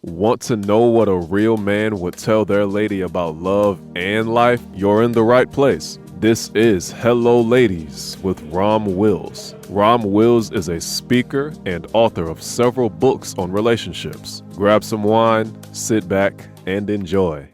Want to know what a real man would tell their lady about love and life? You're in the right place. This is Hello Ladies with Rom Wills. Rom Wills is a speaker and author of several books on relationships. Grab some wine, sit back, and enjoy.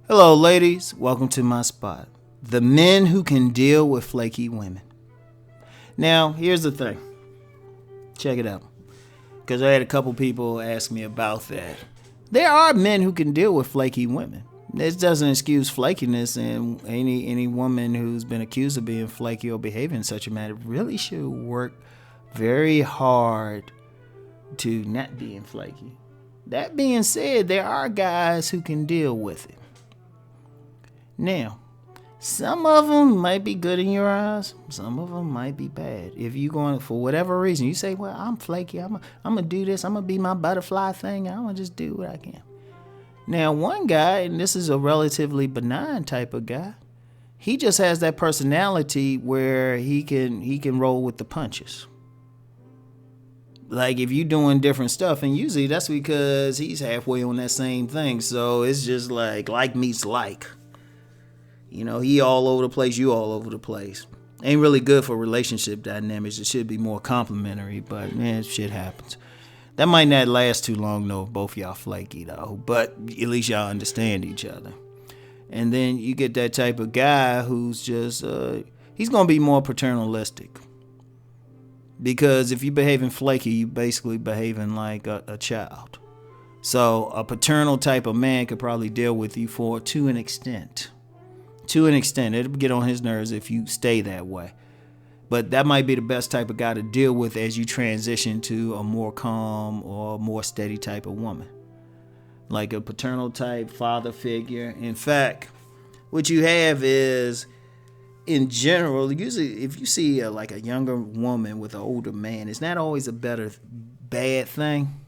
Hello ladies, welcome to my spot. The men who can deal with flaky women. Now, here's the thing. Check it out. Because I had a couple people ask me about that. There are men who can deal with flaky women. This doesn't excuse flakiness, and any woman who's been accused of being flaky or behaving in such a manner really should work very hard to not being flaky. That being said, there are guys who can deal with it. Now, some of them might be good in your eyes. Some of them might be bad. If you're going, for whatever reason, you say, well, I'm flaky. I'm going to do this. I'm going to be my butterfly thing. I'm going to just do what I can. Now, one guy, and this is a relatively benign type of guy, he just has that personality where he can roll with the punches. Like if you're doing different stuff, and usually that's because he's halfway on that same thing. So it's just like meets like. You know, he all over the place, you all over the place. Ain't really good for relationship dynamics. It should be more complimentary, but man, shit happens. That might not last too long though, if both y'all flaky though, but at least y'all understand each other. And then you get that type of guy who's just, he's going to be more paternalistic. Because if you're behaving flaky, you basically behaving like a child. So a paternal type of man could probably deal with you to an extent. To an extent, it'll get on his nerves if you stay that way. But that might be the best type of guy to deal with as you transition to a more calm or more steady type of woman. Like a paternal type father figure. In fact, what you have is, in general, usually if you see like a younger woman with an older man, it's not always a bad thing.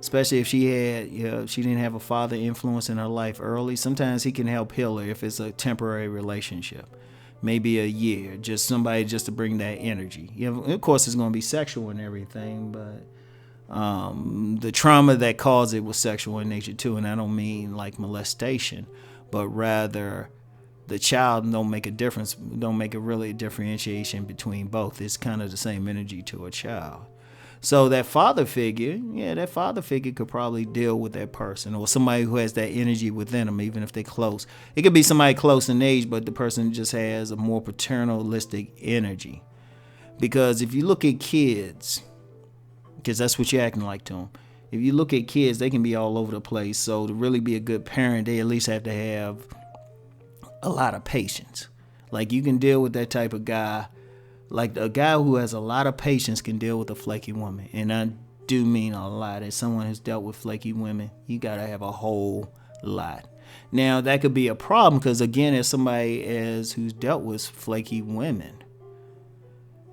Especially if she didn't have a father influence in her life early. Sometimes he can help heal her if it's a temporary relationship. Maybe a year, just somebody just to bring that energy. You know, of course, it's going to be sexual and everything, but the trauma that caused it was sexual in nature too. And I don't mean like molestation, but rather the child don't make a really differentiation between both. It's kind of the same energy to a child. So that father figure could probably deal with that person, or somebody who has that energy within them, even if they're close. It could be somebody close in age, but the person just has a more paternalistic energy. Because if you look at kids, because that's what you're acting like to them. If you look at kids, they can be all over the place. So to really be a good parent, they at least have to have a lot of patience. Like you can deal with that type of guy. Like a guy who has a lot of patience can deal with a flaky woman. And I do mean a lot. As someone who's dealt with flaky women, you got to have a whole lot. Now, that could be a problem because, again, as somebody who's dealt with flaky women,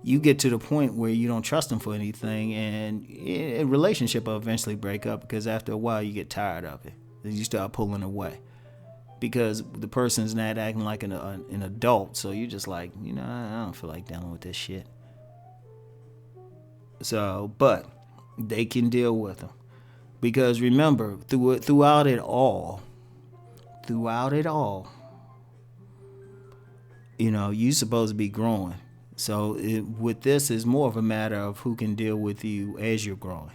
you get to the point where you don't trust them for anything. And a relationship will eventually break up because after a while you get tired of it. And you start pulling away. Because the person's not acting like an adult. So you're just like, I don't feel like dealing with this shit. So, but they can deal with them. Because remember, throughout it all, you're supposed to be growing. So with this, it's more of a matter of who can deal with you as you're growing.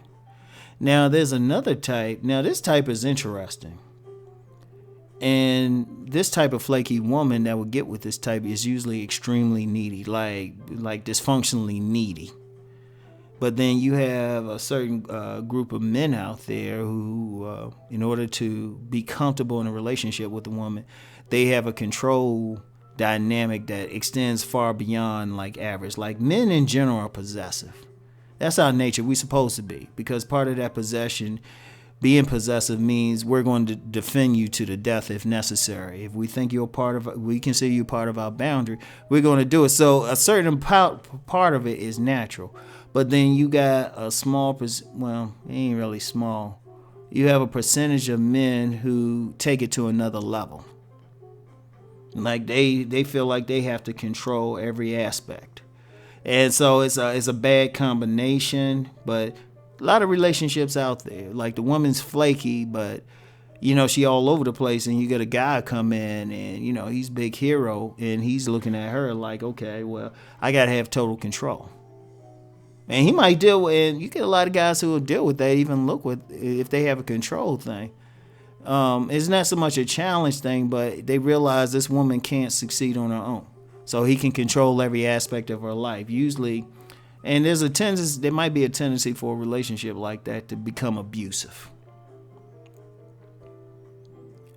Now, there's another type. Now, this type is interesting. And this type of flaky woman that would get with this type is usually extremely needy, like dysfunctionally needy. But then you have a certain group of men out there who, in order to be comfortable in a relationship with a woman, they have a control dynamic that extends far beyond like average. Like men in general are possessive. That's our nature. We're supposed to be, because part of that possession, being possessive, means we're going to defend you to the death if necessary. If we think we consider you part of our boundary, we're going to do it. So a certain part of it is natural. But then you got a small, well, it ain't really small. You have a percentage of men who take it to another level. Like they feel like they have to control every aspect. And so it's a bad combination, but a lot of relationships out there. Like the woman's flaky, but she all over the place, and you get a guy come in and, he's big hero, and he's looking at her like, okay, well, I got to have total control. And he might deal with, and you get a lot of guys who will deal with that, even look with, if they have a control thing. It's not so much a challenge thing, but they realize this woman can't succeed on her own. So he can control every aspect of her life. Usually, and there might be a tendency for a relationship like that to become abusive.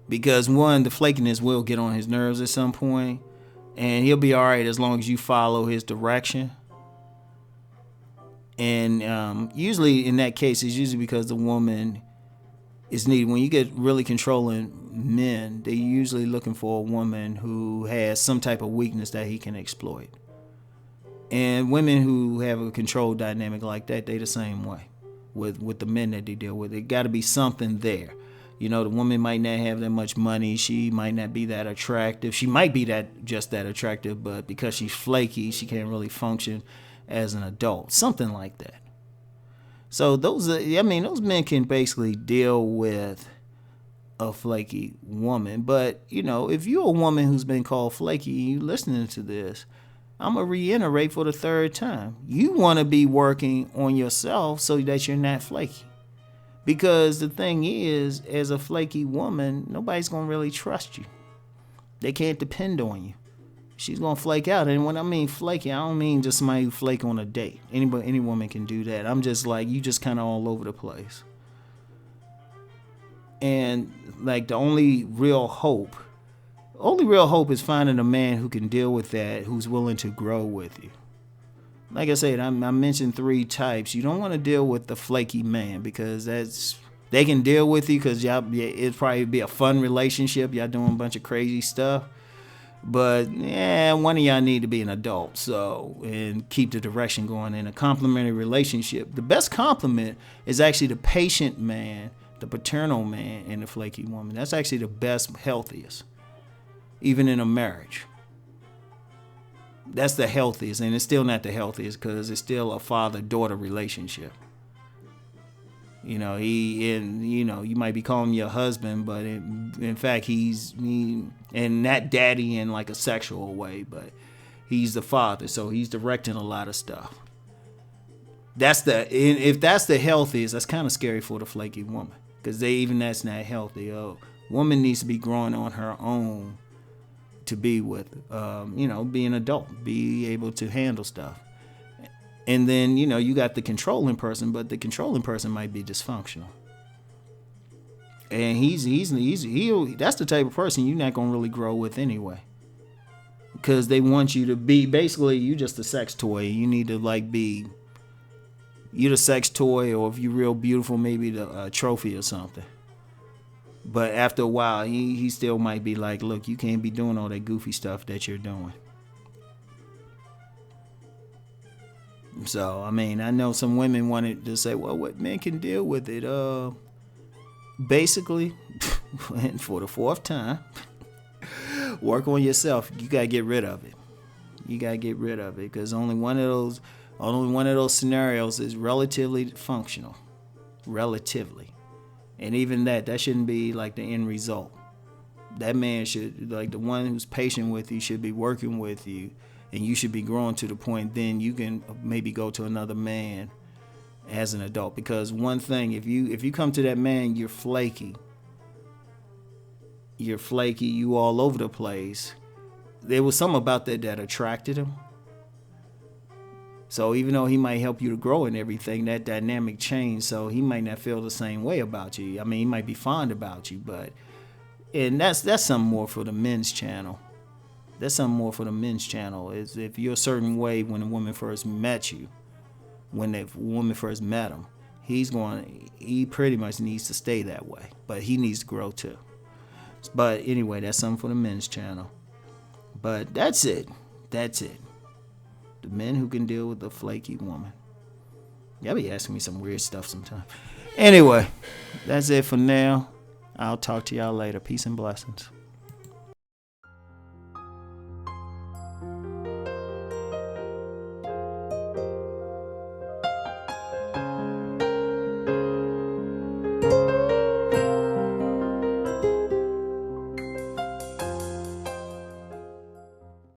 Because one, the flakiness will get on his nerves at some point, and he'll be all right as long as you follow his direction. And usually in that case, it's usually because the woman is needed. When you get really controlling men, they're usually looking for a woman who has some type of weakness that he can exploit. And women who have a control dynamic like that, they the same way with the men that they deal with. It got to be something there. The woman might not have that much money. She might not be that attractive. She might be just that attractive, but because she's flaky, she can't really function as an adult. Something like that. So those men can basically deal with a flaky woman. But, if you're a woman who's been called flaky and you listening to this, I'm going to reiterate for the third time. You want to be working on yourself so that you're not flaky. Because the thing is, as a flaky woman, nobody's going to really trust you. They can't depend on you. She's going to flake out. And when I mean flaky, I don't mean just somebody who flake on a date. Any woman can do that. I'm just like, you just kind of all over the place. And like the only real hope is finding a man who can deal with that, who's willing to grow with you. Like I said, I mentioned 3 types. You don't want to deal with the flaky man because they can deal with you because it'd probably be a fun relationship. Y'all doing a bunch of crazy stuff. But one of y'all need to be an adult, and keep the direction going in a complementary relationship. The best compliment is actually the patient man, the paternal man, and the flaky woman. That's actually the best, healthiest, even in a marriage. That's the healthiest, and it's still not the healthiest because it's still a father-daughter relationship. You might be calling him your husband, but in fact, and not daddy in like a sexual way, but he's the father, so he's directing a lot of stuff. If that's the healthiest, that's kind of scary for the flaky woman because that's not healthy. A woman needs to be growing on her own to be with, be an adult, be able to handle stuff. And then, you got the controlling person, but the controlling person might be dysfunctional. And that's the type of person you're not going to really grow with anyway. Because they want you to be, basically, you just a sex toy. You need to you're the sex toy, or if you're real beautiful, maybe the trophy or something. But after a while, he still might be like, look, you can't be doing all that goofy stuff that you're doing. So, I know some women wanted to say, well, what men can deal with it? Basically, and for the 4th time, work on yourself. You got to get rid of it. Because only one of those scenarios is relatively functional. Relatively. And even that shouldn't be like the end result. That man should, like the one who's patient with you, should be working with you. And you should be growing to the point then you can maybe go to another man as an adult. Because one thing, if you come to that man, you're flaky, you all over the place. There was something about that attracted him. So even though he might help you to grow and everything, that dynamic changed. So he might not feel the same way about you. He might be fond about you, and that's something more for the men's channel. Is if you're a certain way when a woman first met you, when the woman first met him, he pretty much needs to stay that way, but he needs to grow too. But anyway, that's something for the men's channel. But that's it. The men who can deal with the flaky woman. Y'all be asking me some weird stuff sometimes. Anyway, that's it for now. I'll talk to y'all later. Peace and blessings.